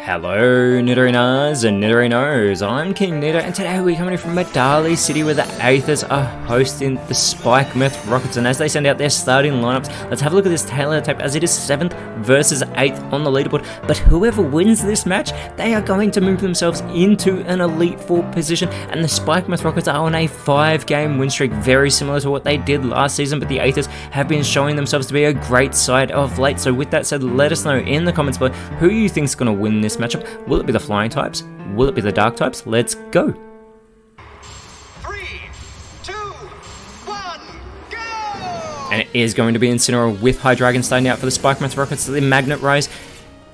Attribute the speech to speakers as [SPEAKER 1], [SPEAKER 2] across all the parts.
[SPEAKER 1] Hello Nidorinas and Nidorinos, I'm KingNido and today we're coming in from Medali City where the Aethers are hosting the Spike Myth Rockets, and as they send out their starting lineups, let's have a look at this tailor tape as it is 7th versus 8th on the leaderboard. But whoever wins this match, they are going to move themselves into an Elite Four position, and the Spike Myth Rockets are on a 5-game win streak, very similar to what they did last season, but the Aethers have been showing themselves to be a great side of late. So with that said, let us know in the comments below who you think is going to win this matchup. Will it be the flying types? Will it be the dark types? Let's go!
[SPEAKER 2] 3, 2, 1, go!
[SPEAKER 1] And it is going to be Incineroar with Hydreigon starting out for the Spike Myth Rockets. The Magnet Rise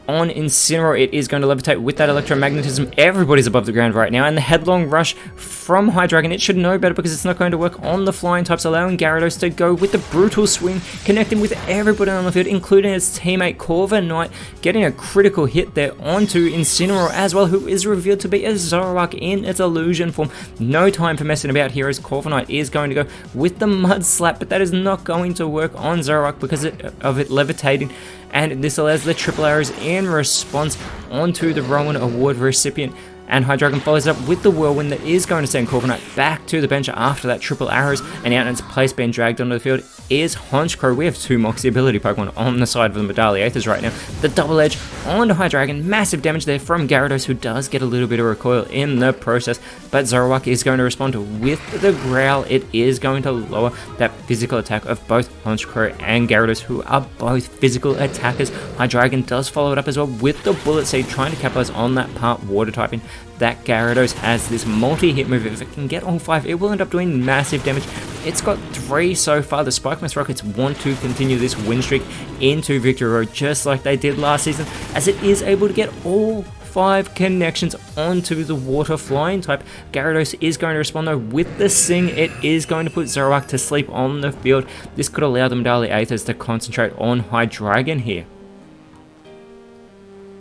[SPEAKER 1] on Incineroar, it is going to levitate with that electromagnetism. Everybody's above the ground right now, and the Headlong Rush from Hydreigon, it should know better because it's not going to work on the flying types, allowing Gyarados to go with the Brutal Swing, connecting with everybody on the field, including its teammate Corviknight, getting a critical hit there onto Incineroar as well, who is revealed to be a Zoroark in its illusion form. No time for messing about here as Corviknight is going to go with the Mud Slap, but that is not going to work on Zoroark because of it levitating, and this allows the triple arrows in response onto the Rowan Award recipient. And Hydreigon follows up with the Whirlwind that is going to send Corviknight back to the bench after that triple arrows, and out in its place being dragged onto the field is Honchkrow. We have two Moxie ability Pokemon on the side of the Medali Aethers right now. The double edge onto Hydreigon, massive damage there from Gyarados, who does get a little bit of recoil in the process, but Zoroark is going to respond with the Growl. It is going to lower that physical attack of both Honchkrow and Gyarados, who are both physical attackers. Hydreigon does follow it up as well with the Bullet Seed, trying to capitalize on that part water typing that Gyarados has. This multi-hit move, if it can get all 5, it will end up doing massive damage. It's got 3 so far. The Spike Myth Rockets want to continue this win streak into Victory Road just like they did last season, as it is able to get all 5 connections onto the water flying type. Gyarados is going to respond though with the Sing. It is going to put Zoroark to sleep on the field. This could allow the Medali Aethers to concentrate on Hydreigon here.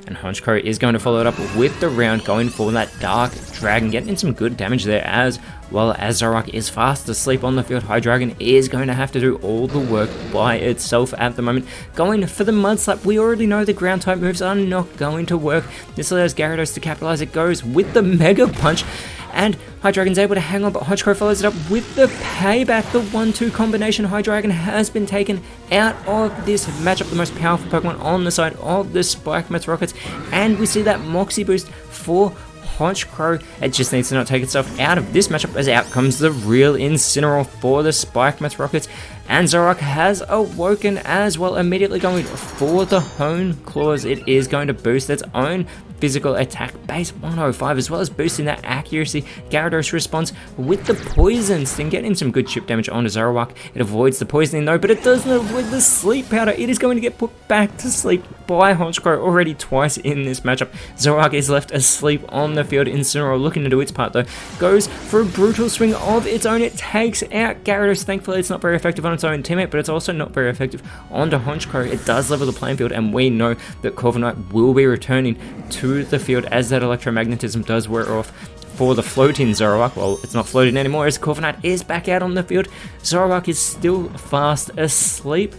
[SPEAKER 1] And Honchkrow is going to follow it up with the round, going for that Dark Dragon, getting in some good damage there as well as Zoroark is fast asleep on the field. Hydreigon is going to have to do all the work by itself at the moment. Going for the Mud Slap, we already know the ground type moves are not going to work. This allows Gyarados to capitalize. It goes with the Mega Punch, and Hydreigon's able to hang on, but Honchkrow follows it up with the Payback. The 1-2 combination. Hydreigon has been taken out of this matchup, the most powerful Pokemon on the side of the Spike Myth Rockets, and we see that Moxie boost for Honchkrow. It just needs to not take itself out of this matchup, as out comes the real Incineroar for the Spike Myth Rockets. And Zoroark has awoken as well, immediately going for the Hone Claws. It is going to boost its own physical attack base 105, as well as boosting that accuracy. Gyarados responds with the Poison Sting, getting some good chip damage onto Zoroark. It avoids the poisoning though, but it doesn't avoid the Sleep Powder. It is going to get put back to sleep by Honchkrow already twice in this matchup. Zoroark is left asleep on the field. Incineroar, looking to do its part though, goes for a Brutal Swing of its own. It takes out Gyarados. Thankfully it's not very effective on its own teammate, but it's also not very effective onto Honchkrow. It does level the playing field, and we know that Corviknight will be returning to the field as that electromagnetism does wear off for the floating Zoroark. Well, it's not floating anymore as Corviknight is back out on the field. Zoroark is still fast asleep.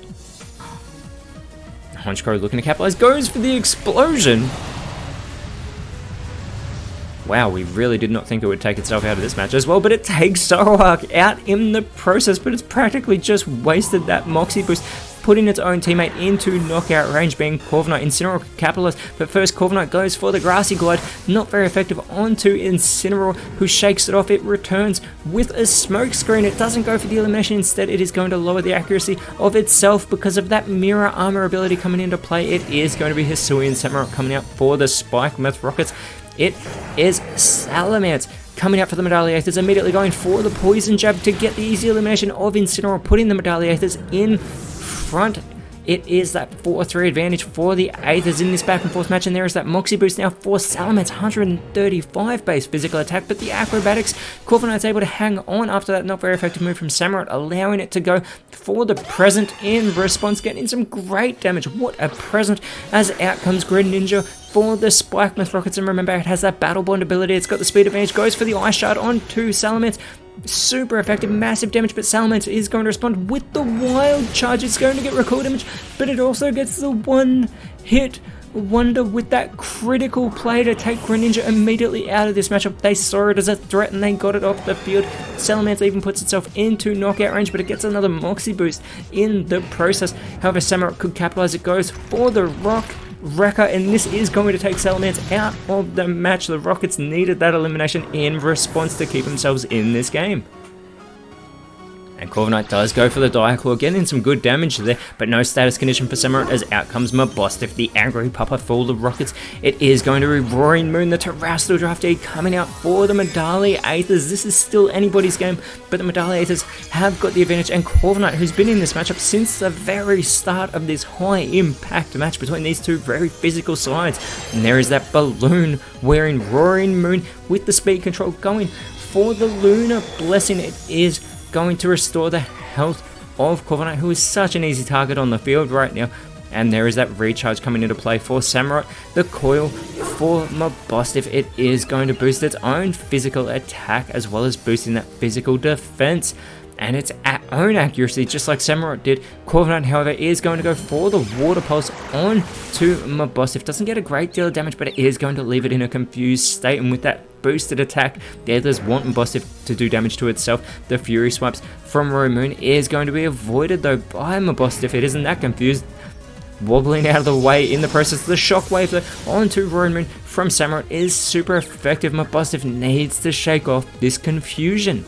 [SPEAKER 1] Honchkrow looking to capitalize, goes for the explosion. Wow, we really did not think it would take itself out of this match as well, but it takes Zoroark out in the process, but it's practically just wasted that Moxie boost, putting its own teammate into knockout range, being Corviknight. Incineroar capitalized, but first Corviknight goes for the Grassy Glide, not very effective onto Incineroar, who shakes it off. It returns with a Smoke Screen. It doesn't go for the elimination, instead it is going to lower the accuracy of itself because of that Mirror Armor ability coming into play. It is going to be Hisuian Samurott coming out for the Spike Myth Rockets. It is Salamence coming out for the Medali Aethers, immediately going for the Poison Jab to get the easy elimination of Incineroar, putting the Medali Aethers in front. It is that 4-3 advantage for the Aethers in this back and forth match, and there is that Moxie boost now for Salamence, 135 base physical attack, but the acrobatics, Corviknight's able to hang on after that not very effective move from Samurott, allowing it to go for the present in response, getting some great damage. What a present, as out comes Greninja for the Spike Myth Rockets, and remember it has that Battle Bond ability. It's got the speed advantage, goes for the Ice Shard onto Salamence. Super effective, massive damage, but Salamence is going to respond with the Wild Charge. It's going to get recoil damage, but it also gets the one hit Wonder with that critical play to take Greninja immediately out of this matchup. They saw it as a threat and they got it off the field. Salamence even puts itself into knockout range, but it gets another Moxie boost in the process. However, Samurott could capitalize. It goes for the Rock Wrecker, and this is going to take Salamence out of the match. The Rockets needed that elimination in response to keep themselves in this game. And Corviknight does go for the Dire Claw, getting some good damage there, but no status condition for Samurott as out comes Mabosstiff, the angry papa for the Rockets. It is going to be Roaring Moon, the Terrestrial Draftee, coming out for the Medali Aethers. This is still anybody's game, but the Medali Aethers have got the advantage, and Corviknight, who's been in this matchup since the very start of this high-impact match between these two very physical sides. And there is that Balloon wearing Roaring Moon with the speed control going for the Lunar Blessing. It is going to restore the health of Corviknight, who is such an easy target on the field right now. And there is that recharge coming into play for Samurott. The coil for Mabosstiff. It is going to boost its own physical attack as well as boosting that physical defense and its own accuracy, just like Samurott did. Corviknight, however, is going to go for the Water Pulse on to Mabosstiff. Doesn't get a great deal of damage, but it is going to leave it in a confused state, and with that boosted attack, the others want Mabosstiff to do damage to itself. The Fury Swipes from Roaring Moon is going to be avoided though by Mabosstiff. It isn't that confused, wobbling out of the way in the process. The Shockwave though onto Roaring Moon from Samurott is super effective. Mabosstiff needs to shake off this confusion,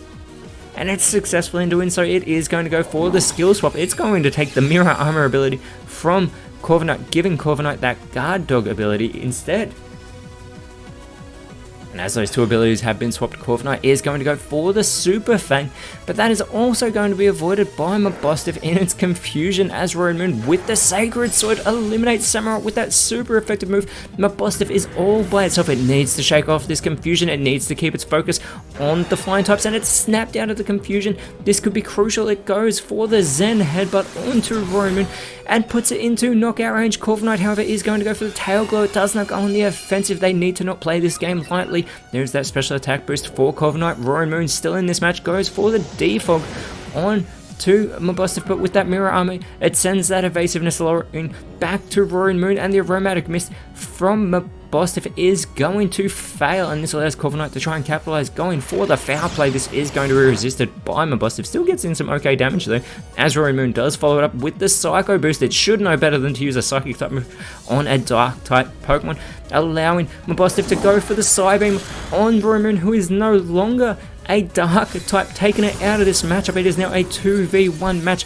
[SPEAKER 1] and it's successful in doing so. It is going to go for the skill swap. It's going to take the Mirror Armor ability from Corviknight, giving Corviknight that Guard Dog ability instead. And as those two abilities have been swapped, Corviknight is going to go for the Super Fang, but that is also going to be avoided by Mabosstiff in its confusion as Roaring Moon with the Sacred Sword eliminates Samurott with that super effective move. Mabosstiff is all by itself. It needs to shake off this confusion. It needs to keep its focus on the flying types, and it's snapped out of the confusion. This could be crucial. It goes for the Zen Headbutt onto Roaring Moon and puts it into knockout range. Corviknight, however, is going to go for the Tail Glow. It does not go on the offensive. They need to not play this game lightly. There's that special attack boost for Corviknight. Roaring Moon still in this match goes for the Defog on to Mabosstiff, but with that Mirror Armor, it sends that Evasiveness lowering back to Roaring Moon, and the Aromatic Mist from Mabosstiff is going to fail, and this allows Corviknight to try and capitalize, going for the foul play. This is going to be resisted by Mabosstiff. Still gets in some okay damage though, as Roaring Moon does follow it up with the Psycho boost. It should know better than to use a Psychic type move on a Dark type Pokemon, allowing Mabosstiff to go for the Psybeam on Roaring Moon, who is no longer a Dark type, taking it out of this matchup. It is now a 2v1 match.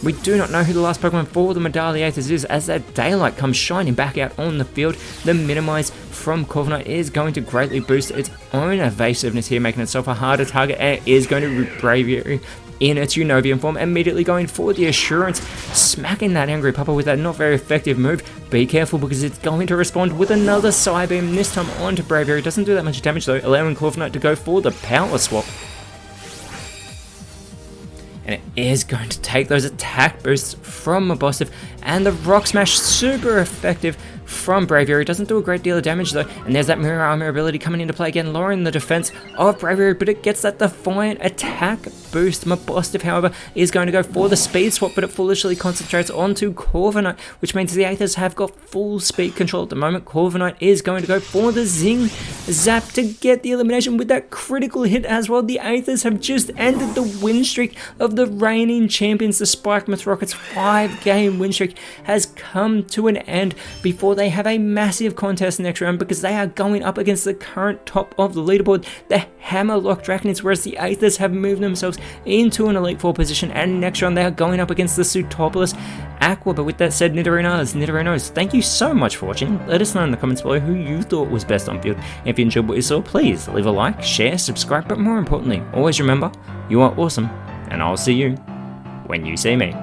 [SPEAKER 1] We do not know who the last Pokemon for the Medali Aethers is, as that Daylight comes shining back out on the field. The Minimize from Corviknight is going to greatly boost its own evasiveness here, making itself a harder target, and it is going to Braviary in its Unovian form, immediately going for the Assurance, smacking that Angry Papa with that not very effective move. Be careful because it's going to respond with another Psybeam, this time onto Braviary. Doesn't do that much damage though, allowing Corviknight to go for the Power Swap. And it is going to take those attack boosts from Mabosstiff, and the Rock Smash, super effective from Braviary. Doesn't do a great deal of damage though, and there's that Mirror Armor ability coming into play again, lowering the defense of Braviary, but it gets that Defiant attack boost. Mabosstiff, however, is going to go for the Speed Swap, but it foolishly concentrates onto Corviknight, which means the Aethers have got full speed control at the moment. Corviknight is going to go for the Zing Zap to get the elimination with that critical hit as well. The Aethers have just ended the win streak of the reigning champions. The Spikemuth Rockets 5-game win streak has come to an end before they have a massive contest next round, because they are going up against the current top of the leaderboard, the Hammerlock Draconids, whereas the Aethers have moved themselves into an Elite Four position, and next round they are going up against the Pseudopolis Aqua. But with that said, Nidorinos, thank you so much for watching. Let us know in the comments below who you thought was best on field. If you enjoyed what you saw, please leave a like, share, subscribe, but more importantly, always remember, you are awesome, and I'll see you when you see me.